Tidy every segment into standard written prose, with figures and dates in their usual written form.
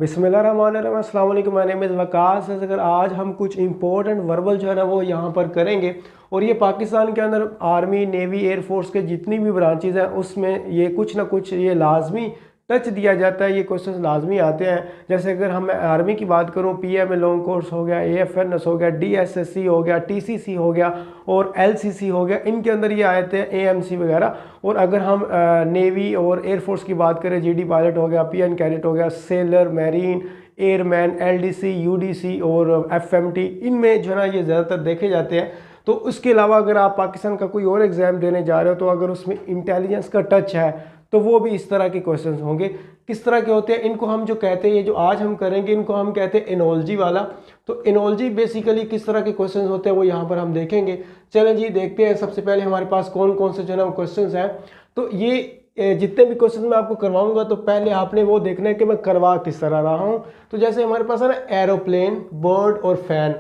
बिस्मिल्लाहिर्रहमानिर्रहीम, अस्सलाम वालेकुम। My name is Waqas. अगर आज हम कुछ इंपॉर्टेंट वर्बल जो है ना वो यहाँ पर करेंगे, और ये पाकिस्तान के अंदर आर्मी, नेवी, एयरफोर्स के जितनी भी ब्रांचेज़ हैं उसमें ये कुछ ना कुछ ये लाजमी टच दिया जाता है, ये क्वेश्चन लाजमी आते हैं। जैसे अगर हम आर्मी की बात करूँ, पीएम लॉन्ग कोर्स हो गया, एएफएनएस हो गया, डीएसएससी हो गया, टीसीसी हो गया और एलसीसी हो गया, इनके अंदर ये आए थे एएमसी वगैरह। और अगर हम नेवी और एयरफोर्स की बात करें, जीडी पायलट हो गया, पीएन कैडेट हो गया, seller, marine, airman, LDC, UDC और एफएमटी, इनमें जो है ना ये ज़्यादातर देखे जाते हैं। तो उसके अलावा अगर आप पाकिस्तान का कोई और एग्ज़ाम देने जा रहे हो तो अगर उसमें इंटेलिजेंस का टच है तो वो भी इस तरह के क्वेश्चंस होंगे। किस तरह के होते हैं इनको हम जो कहते हैं, ये जो आज हम करेंगे इनको हम कहते हैं एनोलॉजी वाला। तो एनोलॉजी बेसिकली किस तरह के क्वेश्चंस होते हैं वो यहाँ पर हम देखेंगे। चलें जी, देखते हैं सबसे पहले हमारे पास कौन कौन से जो है ना क्वेश्चंस हैं। तो ये जितने भी क्वेश्चन मैं आपको करवाऊंगा तो पहले आपने वो देखना है कि मैं करवा किस तरह रहा हूँ। तो जैसे हमारे पास है ना एरोप्लेन, बर्ड और फैन।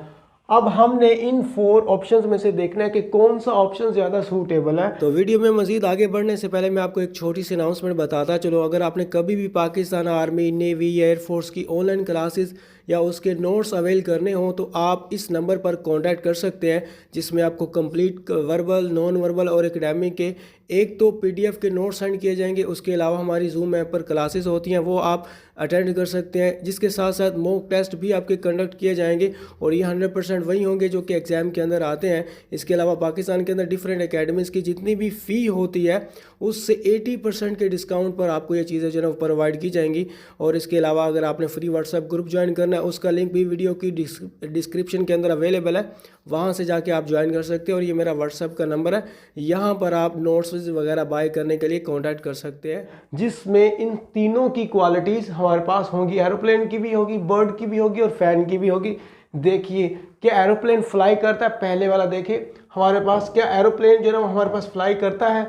अब हमने इन 4 ऑप्शंस में से देखना है कि कौन सा ऑप्शन ज़्यादा सूटेबल है। तो वीडियो में मजीद आगे बढ़ने से पहले मैं आपको एक छोटी सी अनाउंसमेंट बताता चलो। अगर आपने कभी भी पाकिस्तान आर्मी, नेवी, एयरफोर्स की ऑनलाइन क्लासेस या उसके नोट्स अवेल करने हो तो आप इस नंबर पर कांटेक्ट कर सकते हैं, जिसमें आपको कंप्लीट वर्बल, नॉन वर्बल और एकेडमिक के एक तो पीडीएफ के नोट्स सेंड किए जाएंगे। उसके अलावा हमारी जूम ऐप पर क्लासेस होती हैं, वो आप अटेंड कर सकते हैं, जिसके साथ साथ मॉक टेस्ट भी आपके कंडक्ट किए जाएंगे और ये 100% वही होंगे जो कि एग्ज़ाम के अंदर आते हैं। इसके अलावा पाकिस्तान के अंदर डिफरेंट एकेडमीज़ की जितनी भी फ़ी होती है उससे 80% के डिस्काउंट पर आपको ये चीज़ें जो है प्रोवाइड की जाएंगी। और इसके अलावा अगर आपने फ्री व्हाट्सएप ग्रुप ज्वाइन करना है, उसका लिंक भी वीडियो की डिस्क्रिप्शन के अंदर अवेलेबल है, वहाँ से जाके आप ज्वाइन कर सकते हैं। और ये मेरा व्हाट्सएप का नंबर है, यहाँ पर आप नोट्स वगैरह बाय करने के लिए कॉन्टैक्ट कर सकते हैं, जिसमें इन तीनों की क्वालिटीज़ हमारे पास होंगी। एरोप्लेन की भी होगी, बर्ड की भी होगी और फैन की भी होगी। देखिए क्या एरोप्लेन फ्लाई करता है, पहले वाला देखिए हमारे पास, क्या एरोप्लेन जो है ना हमारे पास फ्लाई करता है?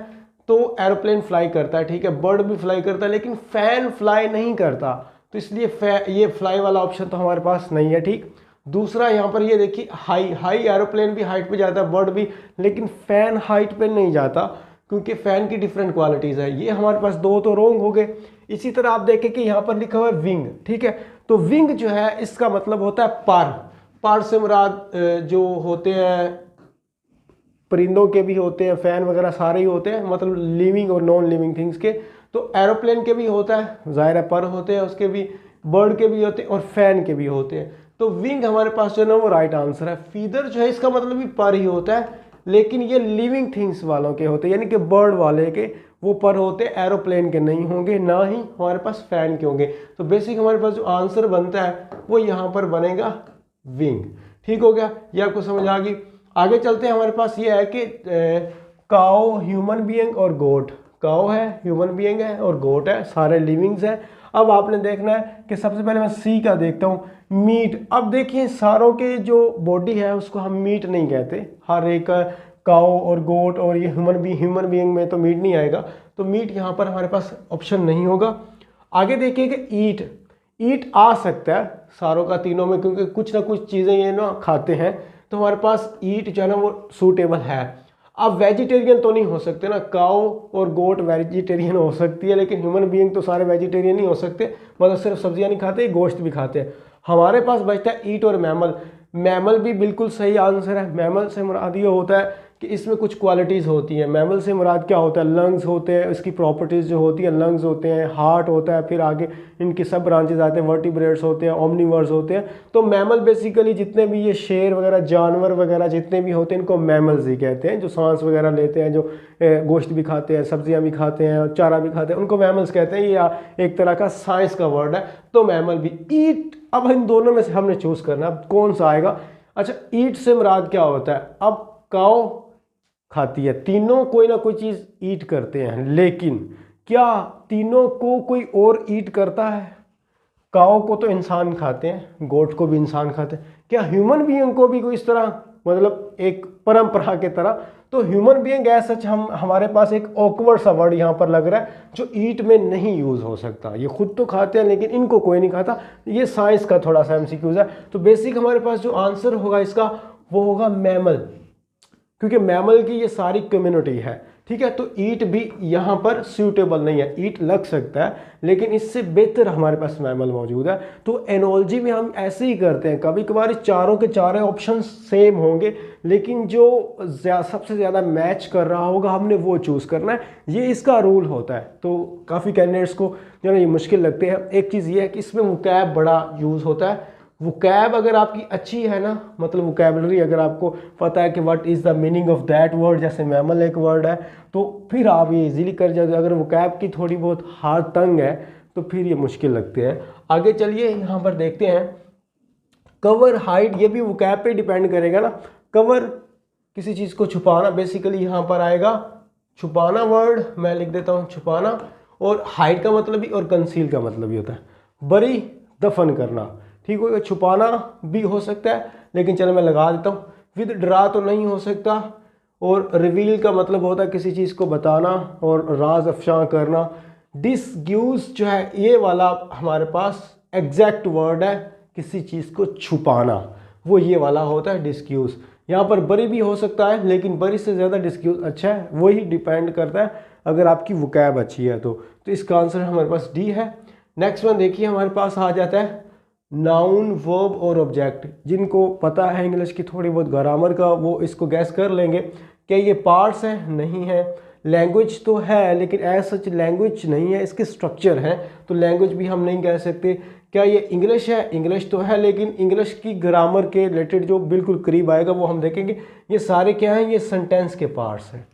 तो एरोप्लेन फ्लाई करता है, ठीक है, बर्ड भी फ्लाई करता है, लेकिन फैन फ्लाई नहीं करता। तो इसलिए ये फ्लाई वाला ऑप्शन तो हमारे पास नहीं है, ठीक। दूसरा यहाँ पर ये देखिए, हाई एरोप्लेन भी हाइट पे जाता है, बर्ड भी, लेकिन फैन हाइट पे नहीं जाता क्योंकि फैन की डिफरेंट क्वालिटीज़ है। ये हमारे पास 2 तो रॉन्ग हो गए। इसी तरह आप देखें कि यहाँ पर लिखा हुआ है विंग, ठीक है। तो विंग जो है इसका मतलब होता है पर से मुराद जो होते हैं परिंदों के भी होते हैं, फैन वगैरह सारे ही होते हैं, मतलब लिविंग और नॉन लिविंग थिंग्स के। तो एरोप्लेन के भी होता है, ज़ाहिर है पर होते हैं, उसके भी, बर्ड के भी होते हैं और फैन के भी होते हैं। तो विंग हमारे पास जो है ना वो राइट आंसर है। फीदर जो है इसका मतलब भी पर ही होता है, लेकिन ये लिविंग थिंग्स वालों के होते हैं, यानी कि बर्ड वाले के वो पर होते हैं, एरोप्लेन के नहीं होंगे, ना ही हमारे पास फैन के होंगे। तो बेसिक हमारे पास जो आंसर बनता है वो यहाँ पर बनेगा विंग। ठीक हो गया, ये आपको समझ आ गई। आगे चलते हैं, हमारे पास ये है कि काओ, ह्यूमन बीइंग और गोट। काओ है, ह्यूमन बीइंग है और गोट है, सारे लिविंग्स हैं। अब आपने देखना है कि सबसे पहले मैं सी का देखता हूँ, मीट। अब देखिए सारों के जो बॉडी है उसको हम मीट नहीं कहते, हर एक काओ और गोट और ये ह्यूमन बीइंग में तो मीट नहीं आएगा, तो मीट यहाँ पर हमारे पास ऑप्शन नहीं होगा। आगे देखिए कि ईट आ सकता है सारों का, तीनों में, क्योंकि कुछ ना कुछ चीज़ें ये ना खाते हैं, तो हमारे पास ईट जो है ना वो सूटेबल है। अब वेजिटेरियन तो नहीं हो सकते ना, काओ और गोट वेजिटेरियन हो सकती है, लेकिन ह्यूमन बीइंग तो सारे वेजिटेरियन नहीं हो सकते, मतलब सिर्फ सब्जियां नहीं खाते, गोश्त भी खाते हैं। हमारे पास बचता है ईट और मैमल। मैमल भी बिल्कुल सही आंसर है। मैमल से मुराद ये होता है कि इसमें कुछ क्वालिटीज़ होती हैं। मैमल से मुराद क्या होता है? लंग्स होते हैं, इसकी प्रॉपर्टीज़ जो होती हैं, लंग्स होते हैं, हार्ट होता है, फिर आगे इनके सब ब्रांचेज आते हैं, वर्टिब्रेट्स होते हैं, ओमनिवर्स होते हैं। तो मैमल बेसिकली जितने भी ये शेर वगैरह, जानवर वगैरह जितने भी होते हैं, इनको मैमल्स ही कहते हैं। जो सांस वगैरह लेते हैं, जो गोश्त भी खाते हैं, सब्जियां भी खाते हैं, चारा भी खाते हैं, उनको मैमल्स कहते हैं। ये एक तरह का साइंस का वर्ड है। तो मैमल भी, ईट, अब इन दोनों में से हमने चूज़ करना अब कौन सा आएगा। अच्छा, ईट से मुराद क्या होता है? अब काओ खाती है, तीनों कोई ना कोई चीज़ ईट करते हैं, लेकिन क्या तीनों को कोई और ईट करता है? काओ को तो इंसान खाते हैं, गोट को भी इंसान खाते हैं, क्या ह्यूमन बीइंग को भी कोई इस तरह, मतलब एक परंपरा के तरह? तो ह्यूमन बीइंग ऐसा सच हमारे पास एक ऑकवर्ड सा वर्ड यहाँ पर लग रहा है जो ईट में नहीं यूज़ हो सकता। ये खुद तो खाते हैं लेकिन इनको कोई नहीं खाता। ये साइंस का थोड़ा सा एमसीक्यूज है। तो बेसिक हमारे पास जो आंसर होगा इसका वो होगा मैमल, क्योंकि मैमल की ये सारी कम्युनिटी है। ठीक है। तो ईट भी यहाँ पर सूटेबल नहीं है, ईट लग सकता है लेकिन इससे बेहतर हमारे पास मैमल मौजूद है। तो एनोलॉजी में हम ऐसे ही करते हैं, कभी कभार चारों के चारों ऑप्शन सेम होंगे लेकिन जो सबसे ज़्यादा मैच कर रहा होगा हमने वो चूज़ करना है, ये इसका रूल होता है। तो काफ़ी कैंडिडेट्स को जो है ये मुश्किल लगते हैं। एक चीज़ ये है कि इसमें वोकैब बड़ा यूज़ होता है। वोकैब अगर आपकी अच्छी है ना, मतलब वोकैबलरी अगर आपको पता है कि what is the meaning of that word, जैसे मैमल एक वर्ड है तो फिर आप ये इजीली कर जाओगे। अगर वोकैब की थोड़ी बहुत हार्ड तंग है तो फिर ये मुश्किल लगते हैं। आगे चलिए यहाँ पर देखते हैं कवर हाइड, ये भी वोकैब पे डिपेंड करेगा ना। कवर किसी चीज़ को छुपाना, बेसिकली यहाँ पर आएगा छुपाना वर्ड, मैं लिख देता हूँ छुपाना। और हाइड का मतलब भी और कंसील का मतलब भी होता है बरी, दफन करना, ठीक होगा। छुपाना भी हो सकता है लेकिन चलो मैं लगा देता हूँ। विद ड्रा तो नहीं हो सकता। और रिवील का मतलब होता है किसी चीज़ को बताना और राज अफशा करना। डिसग्यूज जो है ये वाला हमारे पास एग्जैक्ट वर्ड है, किसी चीज़ को छुपाना, वो ये वाला होता है डिसग्यूज। यहाँ पर बरी भी हो सकता है लेकिन बरी से ज़्यादा डिसग्यूज अच्छा है, वही डिपेंड करता है अगर आपकी वोकैब अच्छी है तो इसका आंसर हमारे पास डी है। नेक्स्ट वन देखिए हमारे पास आ जाता है नाउन, वर्ब और ऑब्जेक्ट। जिनको पता है इंग्लिश की थोड़ी बहुत ग्रामर का वो इसको गैस कर लेंगे क्या ये पार्ट्स हैं, नहीं है। लैंग्वेज तो है लेकिन एज सच लैंग्वेज नहीं है, इसके स्ट्रक्चर हैं तो लैंग्वेज भी हम नहीं कह सकते। क्या ये इंग्लिश है, इंग्लिश तो है लेकिन इंग्लिश की ग्रामर के रिलेटेड जो बिल्कुल करीब आएगा वो हम देखेंगे। ये सारे क्या हैं, ये सेंटेंस के पार्ट्स हैं,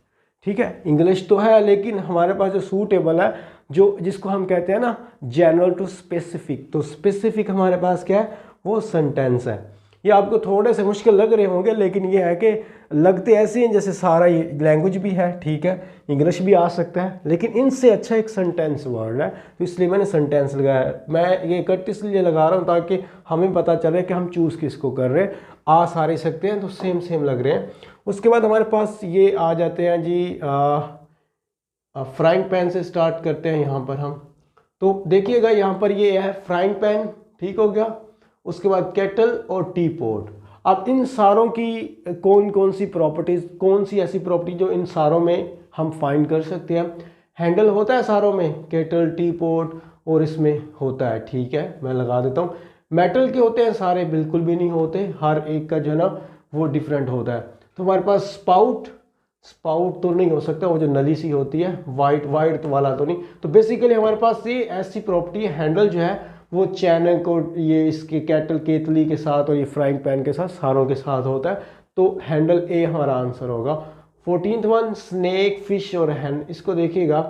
ठीक है। इंग्लिश तो है लेकिन हमारे पास जो सूटेबल है, जो जिसको हम कहते हैं ना जनरल टू स्पेसिफिक, तो स्पेसिफिक हमारे पास क्या है, वो सेंटेंस है। ये आपको थोड़े से मुश्किल लग रहे होंगे लेकिन ये है कि लगते ऐसे हैं जैसे सारा ये लैंग्वेज भी है, ठीक है, इंग्लिश भी आ सकता है लेकिन इनसे अच्छा एक सेंटेंस वर्ड है तो इसलिए मैंने सेंटेंस लगाया। मैं ये कट इसलिए लगा रहा हूँ ताकि हमें पता चले कि हम चूज़ किसको कर रहे हैं। आ सारे सकते हैं तो सेम सेम लग रहे हैं। उसके बाद हमारे पास ये आ जाते हैं जी फ्राइंग पैन से स्टार्ट करते हैं यहाँ पर हम। तो देखिएगा यहाँ पर ये है फ्राइंग पैन, ठीक हो गया। उसके बाद केटल और टी पॉट। अब इन सारों की कौन कौन सी प्रॉपर्टीज़, कौन सी ऐसी प्रॉपर्टी जो इन सारों में हम फाइंड कर सकते हैं। हैंडल होता है सारों में, केटल, टी पॉट और इसमें होता है, ठीक है, मैं लगा देता हूँ। मेटल के होते हैं सारे, बिल्कुल भी नहीं होते, हर एक का जो है ना वो डिफरेंट होता है। तो हमारे पास स्पाउट, स्पाउट तो नहीं हो सकता, वो जो नली सी होती है वाइट वाइट वाला तो नहीं। तो बेसिकली हमारे पास ये ऐसी प्रॉपर्टी है, हैंडल जो है वो चैनक और ये इसके केटल केतली के साथ और ये फ्राइंग पैन के साथ सारों के साथ होता है। तो हैंडल ए हमारा आंसर होगा। 14th वन स्नेक, फिश और हैन। इसको देखिएगा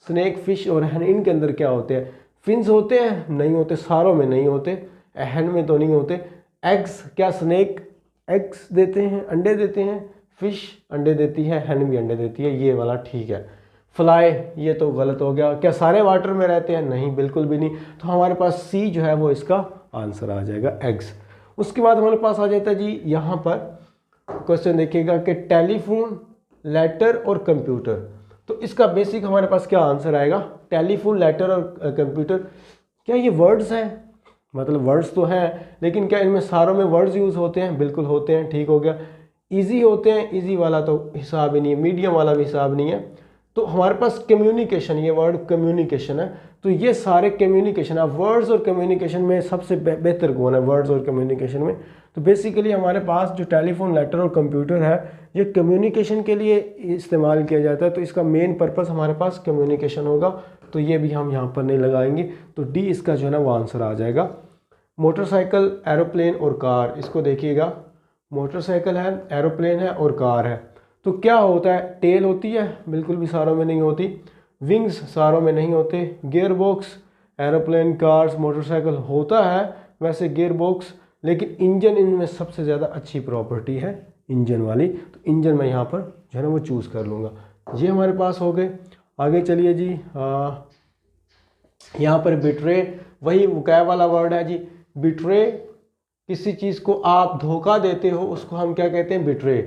स्नेक, फिश और हैन, इनके अंदर क्या होते हैं, फिन्स होते हैं, नहीं होते, सारों में नहीं होते, हैन में तो नहीं होते। एग्स, क्या स्नेक एग्स देते हैं, अंडे देते हैं, फिश अंडे देती है, हैन भी अंडे देती है, ये वाला ठीक है। फ्लाई, ये तो गलत हो गया। क्या सारे वाटर में रहते हैं, नहीं, बिल्कुल भी नहीं। तो हमारे पास सी जो है वो इसका आंसर आ जाएगा, एग्स। उसके बाद हमारे पास आ जाता है जी यहाँ पर क्वेश्चन देखिएगा कि टेलीफोन, लेटर और कंप्यूटर। तो इसका बेसिक हमारे पास क्या आंसर आएगा, टेलीफोन, लेटर और कंप्यूटर। क्या ये वर्ड्स हैं, मतलब वर्ड्स तो हैं लेकिन क्या इनमें सारों में वर्ड्स यूज़ होते हैं, बिल्कुल होते हैं, ठीक हो गया। ईजी होते हैं, ईजी वाला तो हिसाब ही नहीं है, मीडियम वाला भी हिसाब नहीं है। तो हमारे पास कम्युनिकेशन, ये वर्ड कम्युनिकेशन है, तो ये सारे कम्युनिकेशन, अब वर्ड्स और कम्युनिकेशन में सबसे बेहतर कौन है वर्ड्स और कम्युनिकेशन में। तो बेसिकली हमारे पास जो टेलीफोन, लेटर और कंप्यूटर है ये कम्युनिकेशन के लिए इस्तेमाल किया जाता है, तो इसका मेन पर्पस हमारे पास कम्युनिकेशन होगा, तो ये भी हम यहाँ पर नहीं लगाएंगे। तो डी इसका जो है ना वो आंसर आ जाएगा। मोटरसाइकिल, एरोप्लेन और कार, इसको देखिएगा, मोटरसाइकिल है, एरोप्लेन है और कार है। तो क्या होता है, टेल होती है, बिल्कुल भी सारों में नहीं होती, विंग्स सारों में नहीं होते, gear box, aeroplane, cars, motorcycle होता है वैसे गियर बॉक्स, लेकिन इंजन इनमें सबसे ज़्यादा अच्छी प्रॉपर्टी है इंजन वाली, तो इंजन मैं यहाँ पर जो है ना वो चूज़ कर लूँगा। ये हमारे पास हो गए। आगे चलिए जी, यहाँ पर बिट्रे, वही वोकैब वाला वर्ड है जी, बिट्रे, किसी चीज़ को आप धोखा देते हो उसको हम क्या कहते हैं, बिट्रे।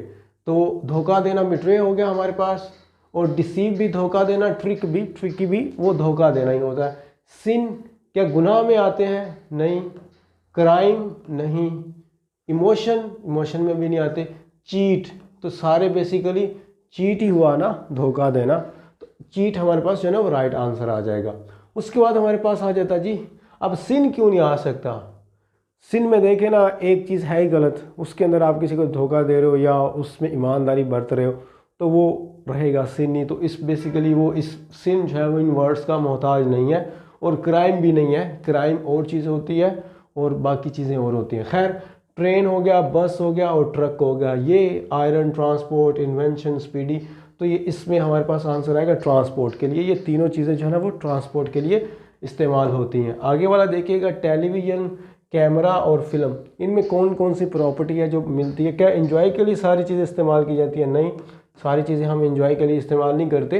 तो धोखा देना बिट्रे हो गया हमारे पास, और डिसीव भी धोखा देना, ट्रिक भी, ट्रिकी भी वो धोखा देना ही होता है। सिन, क्या गुनाह में आते हैं, नहीं। क्राइम, नहीं। इमोशन, इमोशन में भी नहीं आते। चीट, तो सारे बेसिकली चीट ही हुआ ना, धोखा देना, तो चीट हमारे पास जो है ना वो राइट आंसर आ जाएगा। उसके बाद हमारे पास आ जाता जी, अब सिन क्यों नहीं आ सकता। सिन में देखे ना, एक चीज़ है ही गलत, उसके अंदर आप किसी को धोखा दे रहे हो या उसमें ईमानदारी बरत रहे हो तो वो रहेगा सिन नहीं। तो इस बेसिकली वो इस सिन जो है वो इन वर्ड्स का मोहताज नहीं है। और क्राइम भी नहीं है, क्राइम और चीज़ होती है और बाकी चीज़ें और होती हैं। खैर, ट्रेन हो गया, बस हो गया और ट्रक हो गया, ये आयरन, ट्रांसपोर्ट, इन्वेंशन, स्पीडी, तो ये इसमें हमारे पास आंसर आएगा ट्रांसपोर्ट के लिए। ये तीनों चीज़ें जो है ना वो ट्रांसपोर्ट के लिए इस्तेमाल होती हैं। आगे वाला देखिएगा, टेलीविज़न, कैमरा और फिल्म, इनमें कौन कौन सी प्रॉपर्टी है जो मिलती है। क्या एंजॉय के लिए सारी चीज़ें इस्तेमाल की जाती है? नहीं, सारी चीज़ें हम एंजॉय के लिए इस्तेमाल नहीं करते।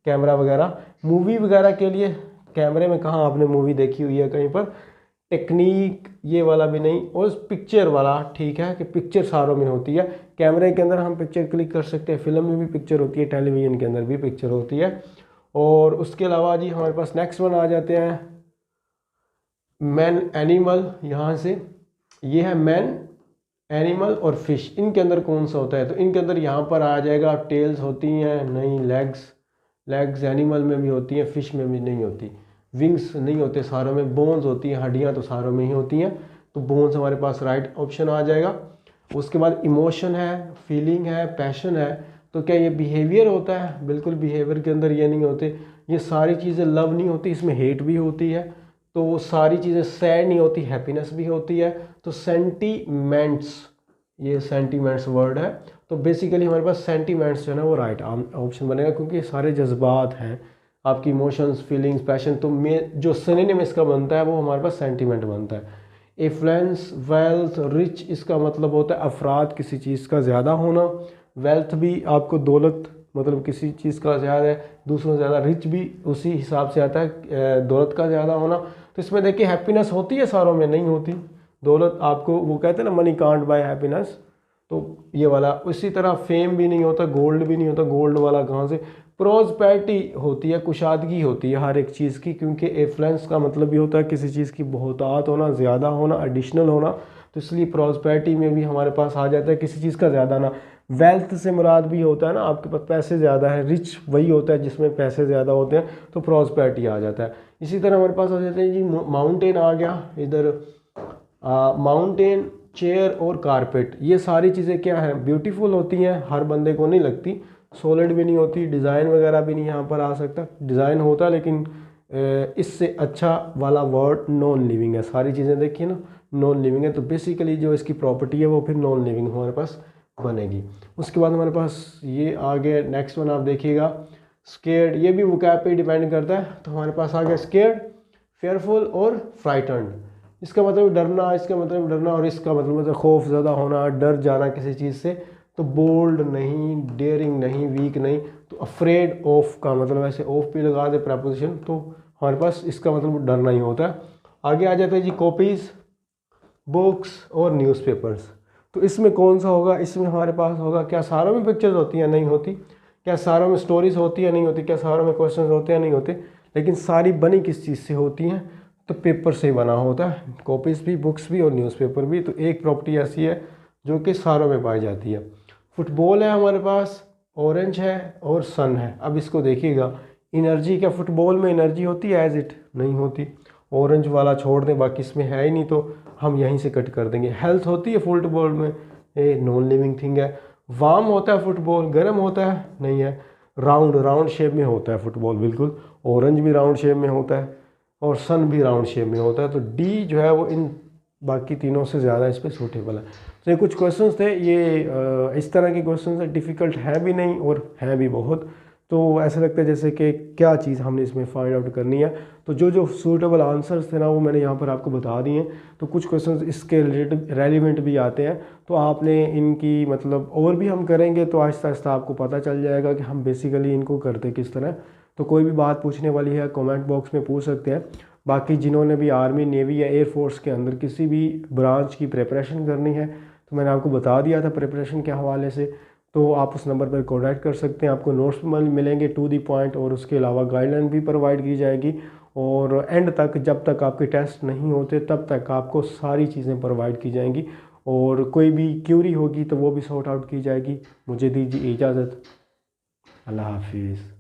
कैमरा वगैरह, मूवी वगैरह के लिए, कैमरे में कहाँ आपने मूवी देखी हुई है कहीं पर? टेक्निक ये वाला भी नहीं। और पिक्चर वाला ठीक है कि पिक्चर सारों में होती है, कैमरे के अंदर हम पिक्चर क्लिक कर सकते हैं, फिल्म में भी पिक्चर होती है, टेलीविज़न के अंदर भी पिक्चर होती है। और उसके अलावा जी हमारे पास नेक्स्ट वन आ जाते हैं, मैन, एनिमल। यहाँ से ये है मैन, एनिमल और फिश। इनके अंदर कौन सा होता है? तो इनके अंदर यहाँ पर आ जाएगा टेल्स होती हैं, नहीं, लेग्स एनिमल में भी होती हैं, फिश में भी नहीं होती। विंग्स नहीं होते सारों में, बोन्स होती हैं, हड्डियाँ तो सारों में ही होती हैं, तो बोन्स हमारे पास राइट ऑप्शन आ जाएगा। उसके बाद इमोशन है, फीलिंग है, पैशन है, तो क्या ये बिहेवियर होता है? बिल्कुल बिहेवियर के अंदर ये नहीं होते। ये सारी चीज़ें लव नहीं होती, इसमें हेट भी होती है। तो सारी चीज़ें सैड नहीं होती, हैप्पीनेस भी होती है। तो सेंटीमेंट्स, ये सेंटीमेंट्स वर्ड है, तो बेसिकली हमारे पास सेंटीमेंट्स जो है ना वो राइट ऑप्शन बनेगा, क्योंकि ये सारे जज्बात हैं, आपकी इमोशंस, फीलिंग्स, पैशन। तो में जो सिनोनिम इसका बनता है वो हमारे पास सेंटीमेंट बनता है। इन्फ्लुएंस, वेल्थ, रिच, इसका मतलब होता है अफराद, किसी चीज़ का ज़्यादा होना। वेल्थ भी आपको दौलत, मतलब किसी चीज़ का ज़्यादा है, दूसरों से ज़्यादा। रिच भी उसी हिसाब से आता है, दौलत का ज़्यादा होना। तो इसमें देखिए हैप्पीनेस होती है, सारों में नहीं होती। दौलत आपको, वो कहते हैं ना मनी कांट बाय हैप्पीनेस, तो ये वाला। उसी तरह फेम भी नहीं होता, गोल्ड भी नहीं होता, गोल्ड वाला कहाँ से? प्रोस्पेरिटी होती है, कुशादगी होती है हर एक चीज़ की, क्योंकि एफ्लुएंस का मतलब ये होता है किसी चीज़ की बहुतात होना, ज़्यादा होना, एडिशनल होना। तो इसलिए प्रोस्पेरिटी में भी हमारे पास आ जाता है किसी चीज़ का ज़्यादा ना। वेल्थ से मुराद भी होता है ना, आपके पास पैसे ज़्यादा है। रिच वही होता है जिसमें पैसे ज़्यादा होते हैं, तो प्रोस्पेरिटी आ जाता है। इसी तरह हमारे पास आ जाते हैं जी, माउंटेन आ गया इधर, माउंटेन, चेयर और कारपेट। ये सारी चीज़ें क्या हैं? ब्यूटीफुल होती हैं, हर बंदे को नहीं लगती। सॉलिड भी नहीं होती, डिज़ाइन वगैरह भी नहीं यहाँ पर आ सकता। डिज़ाइन होता है लेकिन इससे अच्छा वाला वर्ड नॉन लिविंग है। सारी चीज़ें देखिए ना, नॉन लिविंग है, तो बेसिकली जो इसकी प्रॉपर्टी है वो फिर नॉन लिविंग हमारे पास बनेगी। उसके बाद हमारे पास ये आ गया नेक्स्ट वन, आप देखिएगा, स्केर्ड। ये भी वोकैब पे डिपेंड करता है। तो हमारे पास आ गया स्केर्ड, फेयरफुल और फ्राइटन्ड। इसका मतलब डरना, इसका मतलब डरना, और इसका मतलब खौफ ज़्यादा होना, डर जाना किसी चीज़ से। तो बोल्ड नहीं, डेयरिंग नहीं, वीक नहीं। तो अफ्रेड ऑफ का मतलब ऐसे ऑफ भी लगा दे प्रपोजिशन, तो हमारे पास इसका मतलब डरना ही होता है। आगे आ जाता है जी कॉपीज़, बुक्स और न्यूज़पेपर्स। तो इसमें कौन सा होगा? इसमें हमारे पास होगा, क्या सारों में पिक्चर्स होती हैं? नहीं होती। क्या सारों में स्टोरीज होती है? नहीं होती। क्या सारों में क्वेश्चंस होते हैं? नहीं होते। लेकिन सारी बनी किस चीज़ से होती हैं? तो पेपर से बना होता है, कॉपीज़ भी, बुक्स भी और न्यूज़पेपर भी। तो एक प्रॉपर्टी ऐसी है जो कि सारों में पाई जाती है। फुटबॉल है हमारे पास, ऑरेंज है और सन है। अब इसको देखिएगा, एनर्जी, क्या फुटबॉल में एनर्जी होती है? एज इट नहीं होती। ऑरेंज वाला छोड़ दें, बाकी इसमें है ही नहीं, तो हम यहीं से कट कर देंगे। हेल्थ होती है फुटबॉल में? ये नॉन लिविंग थिंग है। वार्म होता है फुटबॉल? गर्म होता है? नहीं है। राउंड शेप में होता है फुटबॉल, बिल्कुल। ऑरेंज भी राउंड शेप में होता है और सन भी राउंड शेप में होता है। तो डी जो है वो इन बाकी तीनों से ज़्यादा इस पर सूटेबल है। तो ये कुछ क्वेश्चंस थे, ये इस तरह के क्वेश्चंस है, डिफ़िकल्ट है भी नहीं और हैं भी बहुत। तो ऐसा लगता है जैसे कि क्या चीज़ हमने इसमें फाइंड आउट करनी है। तो जो जो सूटेबल आंसर्स थे ना वो मैंने यहाँ पर आपको बता दिए। तो कुछ क्वेश्चंस इसके रिलेटेड रेलिवेंट भी आते हैं, तो आपने इनकी मतलब और भी हम करेंगे तो आहिस्ता आहिस्ता आपको पता चल जाएगा कि हम बेसिकली इनको करते किस तरह। तो कोई भी बात पूछने वाली है कमेंट बॉक्स में पूछ सकते हैं। बाकी जिन्होंने भी आर्मी, नेवी या एयरफोर्स के अंदर किसी भी ब्रांच की प्रिपरेशन करनी है, तो मैंने आपको बता दिया था प्रिपरेशन के हवाले से, तो आप उस नंबर पर कॉन्टैक्ट कर सकते हैं। आपको नोट्स मिलेंगे टू दी पॉइंट, और उसके अलावा गाइडलाइन भी प्रोवाइड की जाएगी। और एंड तक, जब तक आपके टेस्ट नहीं होते तब तक आपको सारी चीज़ें प्रोवाइड की जाएंगी, और कोई भी क्यूरी होगी तो वो भी सॉर्ट आउट की जाएगी। मुझे दीजिए इजाज़त। अल्लाह हाफिज़।